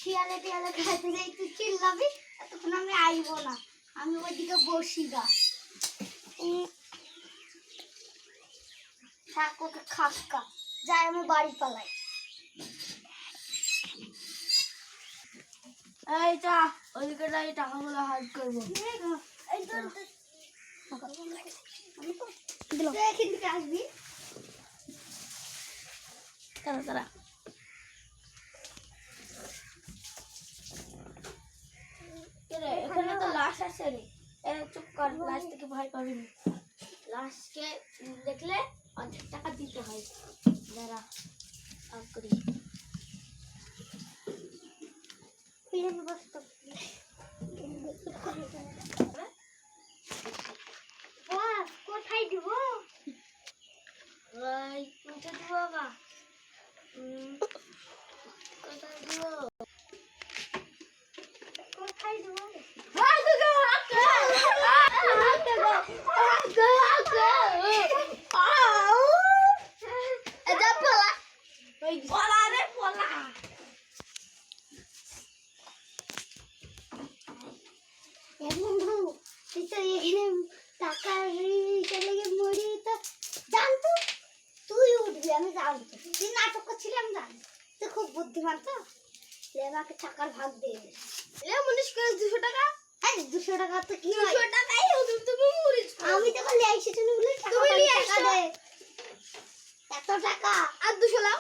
শিয়ালে টিয়ালে খাইতে যাই, তুই চিল্লাবি, এতক্ষণ আমি আইব না, আমি ওইদিকে বসি গা। থাক, ওকে খাক্কা, যাই আমি বাড়ি পালাই। এই চা ওইদিকে যাই, টাকাগুলো হাইড করবো। এই তোর এখান থেকে আসবি। তারা তারা এখানে তো লাশ আছে রে। চুপ কর, লাশ থেকে ভয় পাবিনি। লাশকে দেখলে অর্ধেক টাকা দিতে হয়। যারা আপ করি কোথায় দিব? ওই কোথায় দিব বাবা? কোথায় দিব? কোথায় দিব? টাকা মরি তো জানতো তুই উঠবি, আমি জানতো তুই নাটক করছিলাম, জানি তুই খুব বুদ্ধিমান তো, আমাকে টাকার ভাগ দিয়ে মনীষ করে 200 টাকা। 200 টাকা তো কি 200 টাকাই তুমি মরিস। আমি তো খালি এসেছি বলে টাকা দে, এত টাকা আর 200 লাও।